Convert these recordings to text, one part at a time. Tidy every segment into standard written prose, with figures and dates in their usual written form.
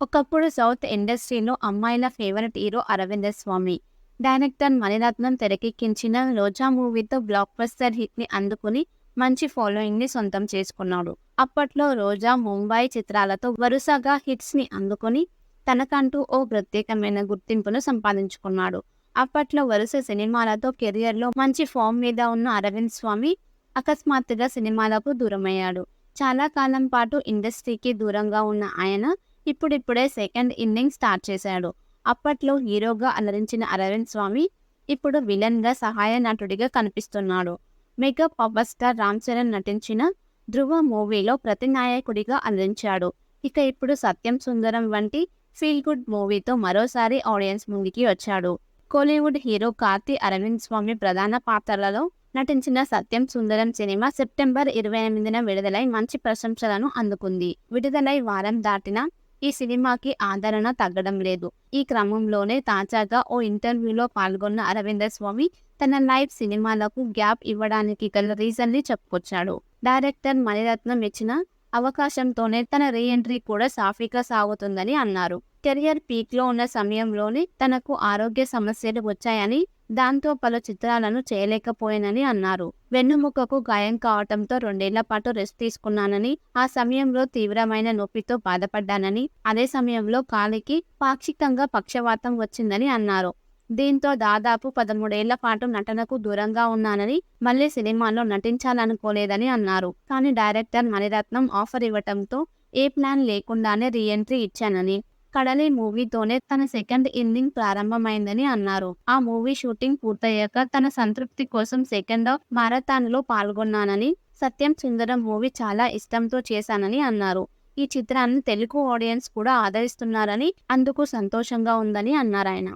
ఒకప్పుడు సౌత్ ఇండస్ట్రీలో అమ్మాయిల ఫేవరెట్ హీరో అరవింద స్వామి. డైరెక్టర్ మణిరత్నం తెరకెక్కించిన 'రోజా' మూవీతో బ్లాక్ బస్టర్ హిట్‌ని అందుకుని మంచి ఫాలోయింగ్‌ని సొంతం చేసుకున్నాడు. అప్పట్లో 'రోజా', 'ముంబై' చిత్రాలతో వరుసగా హిట్స్‌ని అందుకుని తనకంటూ ఓ ప్రత్యేకమైన గుర్తింపును సంపాదించుకున్నాడు. అప్పట్లో వరుస సినిమాలతో కెరియర్‌లో మంచి ఫామ్ మీద ఉన్న అరవింద్ స్వామి అకస్మాత్తుగా సినిమాలకు దూరమయ్యాడు. చాలా కాలం పాటు ఇండస్ట్రీకి దూరంగా ఉన్న ఆయన ఇప్పుడిప్పుడే సెకండ్ ఇన్నింగ్స్ స్టార్ట్ చేశాడు. అప్పట్లో హీరోగా అలరించిన అరవింద్ స్వామి ఇప్పుడు విలన్‌గా సహాయ నటుడిగా కనిపిస్తున్నాడు. Mega power star Ram Charan నటించిన 'ధ్రువ' మూవీలో ప్రతినాయకుడిగా అలరించాడు. ఇక ఇప్పుడు 'సత్యం సుందరం' వంటి ఫీల్ గుడ్ మూవీతో మరోసారి ఆడియన్స్ ముందుకి వచ్చాడు. కోలీవుడ్ హీరో కార్తీ అరవింద్ స్వామి ప్రధాన పాత్రలలో నటించిన 'సత్యం సుందరం' సినిమా సెప్టెంబర్ 28న విడుదలై మంచి ప్రశంసలను అందుకుంది. విడుదలై వారం దాటినా ఈ సినిమాకి ఆదరణ తగ్గడం లేదు. ఈ క్రమంలోనే తాజాగా ఓ ఇంటర్వ్యూలో పాల్గొన్న అరవింద స్వామి తన లైవ్ సినిమాలకు గ్యాప్ ఇవ్వడానికి గల రీజన్ని చెప్పుకొచ్చాడు. డైరెక్టర్ మణిరత్నం ఇచ్చిన అవకాశంతోనే తన రీ ఎంట్రీ కూడా సాఫీగా సాగుతుందని అన్నారు. కెరియర్ పీక్లో ఉన్న సమయంలోనే తనకు ఆరోగ్య సమస్యలు వచ్చాయని, దాంతో పలు చిత్రాలను చేయలేకపోయానని అన్నారు. వెన్నుముకకు గాయం కావడంతో 2 ఏళ్ల పాటు రెస్ట్ తీసుకున్నానని, ఆ సమయంలో తీవ్రమైన నొప్పితో బాధపడ్డానని, అదే సమయంలో కాలికి పాక్షికంగా పక్షవాతం వచ్చిందని అన్నారు. దీంతో దాదాపు 13 ఏళ్ల పాటు నటనకు దూరంగా ఉన్నానని, మళ్లీ సినిమాల్లో నటించాలనుకోలేదని అన్నారు. కానీ డైరెక్టర్ మణిరత్నం ఆఫర్ ఇవ్వటంతో ఏ ప్లాన్ లేకుండానే రీ ఎంట్రీ ఇచ్చానని, 'కడలి' మూవీతోనే తన సెకండ్ ఇన్నింగ్ ప్రారంభమైందని అన్నారు. ఆ మూవీ షూటింగ్ పూర్తయ్యాక తన సంతృప్తి కోసం సెకండ్ హాఫ్ మారథాన్‌లో పాల్గొన్నానని, 'సత్యం సుందరం' మూవీ చాలా ఇష్టంతో చేశానని అన్నారు. ఈ చిత్రాన్ని తెలుగు ఆడియన్స్ కూడా ఆదరిస్తున్నారని, అందుకు సంతోషంగా ఉందని అన్నారాయన.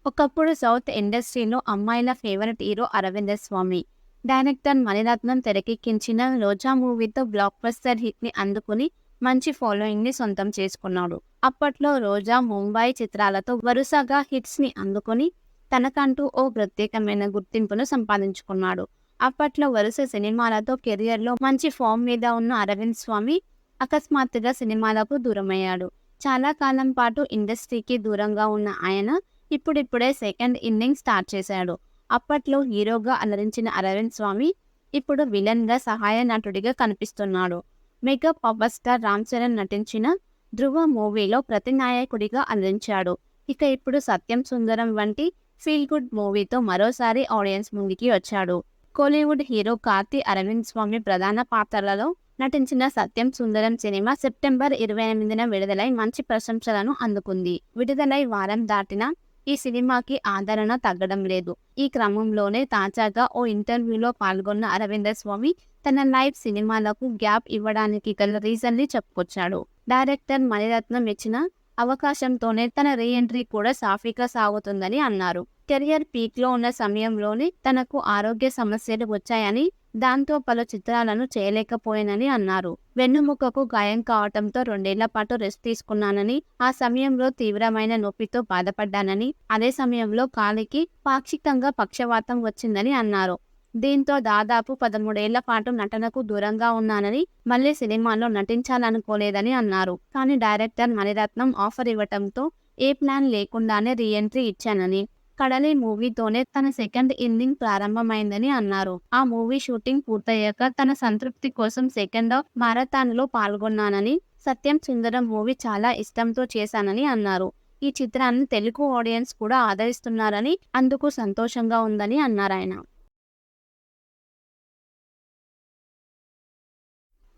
ఒకప్పుడు సౌత్ ఇండస్ట్రీలో అమ్మాయిల ఫేవరెట్ హీరో అరవింద స్వామి. డైరెక్టర్ మణిరత్నం తెరకెక్కించిన 'రోజా' మూవీతో బ్లాక్ బస్టర్ హిట్‌ని అందుకుని మంచి ఫాలోయింగ్‌ని సొంతం చేసుకున్నాడు. అప్పట్లో 'రోజా', 'ముంబై' చిత్రాలతో వరుసగా హిట్స్‌ని అందుకుని తనకంటూ ఓ ప్రత్యేకమైన గుర్తింపును సంపాదించుకున్నాడు. అప్పట్లో వరుస సినిమాలతో కెరియర్‌లో మంచి ఫామ్ మీద ఉన్న అరవింద్ స్వామి అకస్మాత్తుగా సినిమాలకు దూరమయ్యాడు. చాలా కాలం పాటు ఇండస్ట్రీకి దూరంగా ఉన్న ఆయన ఇప్పుడిప్పుడే సెకండ్ ఇన్నింగ్స్ స్టార్ట్ చేశాడు. అప్పట్లో హీరోగా అలరించిన అరవింద్ స్వామి ఇప్పుడు విలన్‌గా సహాయ నటుడిగా కనిపిస్తున్నాడు. Mega power star Ram Charan నటించిన 'ధ్రువ' మూవీలో ప్రతినాయకుడిగా అలరించాడు. ఇక ఇప్పుడు 'సత్యం సుందరం' వంటి ఫీల్ గుడ్ మూవీతో మరోసారి ఆడియన్స్ ముందుకి వచ్చాడు. కోలీవుడ్ హీరో కార్తీ అరవింద్ స్వామి ప్రధాన పాత్రలలో నటించిన 'సత్యం సుందరం' సినిమా సెప్టెంబర్ 28న విడుదలై మంచి ప్రశంసలను అందుకుంది. విడుదలై వారం దాటినా ఈ సినిమాకి ఆదరణ తగ్గడం లేదు. ఈ క్రమంలోనే తాజాగా ఓ ఇంటర్వ్యూలో పాల్గొన్న అరవింద స్వామి తన లైవ్ సినిమాలకు గ్యాప్ ఇవ్వడానికి గల రీజన్ని చెప్పుకొచ్చాడు. డైరెక్టర్ మణిరత్నం ఇచ్చిన అవకాశంతోనే తన రీ ఎంట్రీ కూడా సాఫీగా సాగుతుందని అన్నారు. కెరియర్ పీక్లో ఉన్న సమయంలోనే తనకు ఆరోగ్య సమస్యలు వచ్చాయని, దాంతో పలు చిత్రాలను చేయలేకపోయానని అన్నారు. వెన్నుముకకు గాయం కావడంతో 2 ఏళ్ల పాటు రెస్ట్ తీసుకున్నానని, ఆ సమయంలో తీవ్రమైన నొప్పితో బాధపడ్డానని, అదే సమయంలో కాలికి పాక్షికంగా పక్షవాతం వచ్చిందని అన్నారు. దీంతో దాదాపు 13 ఏళ్ల పాటు నటనకు దూరంగా ఉన్నానని, మళ్లీ సినిమాల్లో నటించాలనుకోలేదని అన్నారు. కానీ డైరెక్టర్ మణిరత్నం ఆఫర్ ఇవ్వటంతో ఏ ప్లాన్ లేకుండానే రీ ఎంట్రీ ఇచ్చానని, 'కడలి' మూవీతోనే తన సెకండ్ ఇన్నింగ్ ప్రారంభమైందని అన్నారు. ఆ మూవీ షూటింగ్ పూర్తయ్యాక తన సంతృప్తి కోసం సెకండ్ హాఫ్ మారథాన్‌లో పాల్గొన్నానని, 'సత్యం సుందరం' మూవీ చాలా ఇష్టంతో చేశానని అన్నారు. ఈ చిత్రాన్ని తెలుగు ఆడియన్స్ కూడా ఆదరిస్తున్నారని, అందుకు సంతోషంగా ఉందని అన్నారాయన.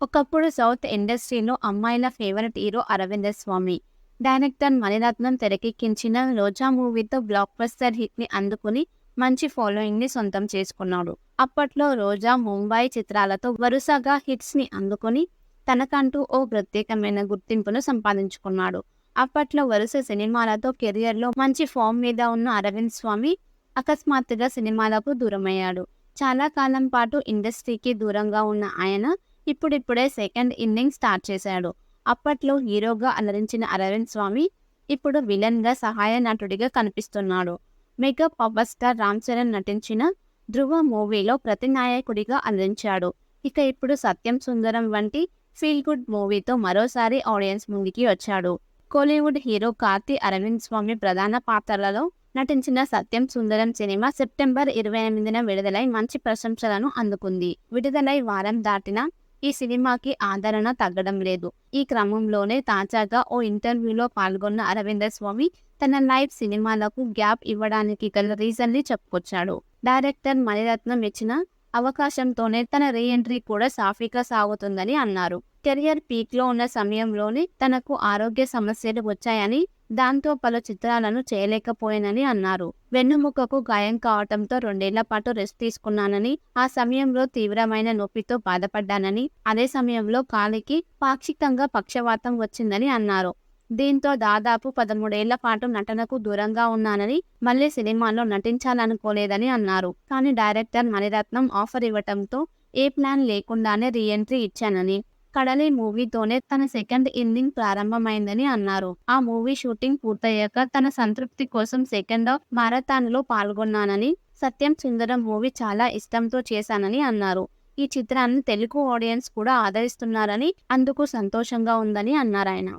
ఒకప్పుడు సౌత్ ఇండస్ట్రీలో అమ్మాయిల ఫేవరెట్ హీరో అరవింద స్వామి. డైరెక్టర్ మణిరత్నం తెరకెక్కించిన 'రోజా' మూవీతో బ్లాక్ బస్టర్ హిట్‌ని అందుకుని మంచి ఫాలోయింగ్‌ని సొంతం చేసుకున్నాడు. అప్పట్లో 'రోజా', 'ముంబై' చిత్రాలతో వరుసగా హిట్స్‌ని అందుకుని తనకంటూ ఓ ప్రత్యేకమైన గుర్తింపును సంపాదించుకున్నాడు. అప్పట్లో వరుస సినిమాలతో కెరియర్‌లో మంచి ఫామ్ మీద ఉన్న అరవింద్ స్వామి అకస్మాత్తుగా సినిమాలకు దూరమయ్యాడు. చాలా కాలం పాటు ఇండస్ట్రీకి దూరంగా ఉన్న ఆయన ఇప్పుడిప్పుడే సెకండ్ ఇన్నింగ్స్ స్టార్ట్ చేశాడు. అప్పట్లో హీరోగా అలరించిన అరవింద్ స్వామి ఇప్పుడు విలన్గా సహాయ నటుడిగా కనిపిస్తున్నాడు. Mega power star Ram Charan నటించిన ధృవ మూవీలో ప్రతినాయకుడిగా అందించాడు. ఇక ఇప్పుడు సత్యం సుందరం వంటి ఫీల్ గుడ్ మూవీతో మరోసారి ఆడియన్స్ ముందుకి వచ్చాడు. కోలీవుడ్ హీరో కార్తీ అరవింద్ స్వామి ప్రధాన పాత్రలలో నటించిన సత్యం సుందరం సినిమా సెప్టెంబర్ 28న విడుదలై మంచి ప్రశంసలను అందుకుంది. విడుదలై వారం దాటినా ఈ సినిమాకి ఆదరణ తగ్గడం లేదు. ఈ క్రమంలోనే తాజాగా ఓ ఇంటర్వ్యూలో పాల్గొన్న అరవింద స్వామి తన లైవ్ సినిమాలకు గ్యాప్ ఇవ్వడానికి గల రీజన్ని చెప్పుకొచ్చాడు. డైరెక్టర్ మణిరత్నం ఇచ్చిన అవకాశంతోనే తన రీ ఎంట్రీ కూడా సాఫీగా సాగుతుందని అన్నారు. కెరియర్ పీక్లో ఉన్న సమయంలోనే తనకు ఆరోగ్య సమస్యలు వచ్చాయని, దాంతో పలు చిత్రాలను చేయలేకపోయానని అన్నారు. వెన్నుముకకు గాయం కావడంతో 2 ఏళ్ల పాటు రెస్ట్ తీసుకున్నానని, ఆ సమయంలో తీవ్రమైన నొప్పితో బాధపడ్డానని, అదే సమయంలో కాలికి పాక్షికంగా పక్షవాతం వచ్చిందని అన్నారు. దీంతో దాదాపు 13 ఏళ్ల పాటు నటనకు దూరంగా ఉన్నానని, మళ్లీ సినిమాల్లో నటించాలనుకోలేదని అన్నారు. కానీ డైరెక్టర్ మణిరత్నం ఆఫర్ ఇవ్వటంతో ఏ ప్లాన్ లేకుండానే రీ ఎంట్రీ ఇచ్చానని, కడలి మూవీతోనే తన సెకండ్ ఇన్నింగ్ ప్రారంభమైందని అన్నారు. ఆ మూవీ షూటింగ్ పూర్తయ్యాక తన సంతృప్తి కోసం సెకండ్ హాఫ్ మారథాన్లో పాల్గొన్నానని, సత్యం సుందరం మూవీ చాలా ఇష్టంతో చేశానని అన్నారు. ఈ చిత్రాన్ని తెలుగు ఆడియన్స్ కూడా ఆదరిస్తున్నారని, అందుకు సంతోషంగా ఉందని అన్నారాయన.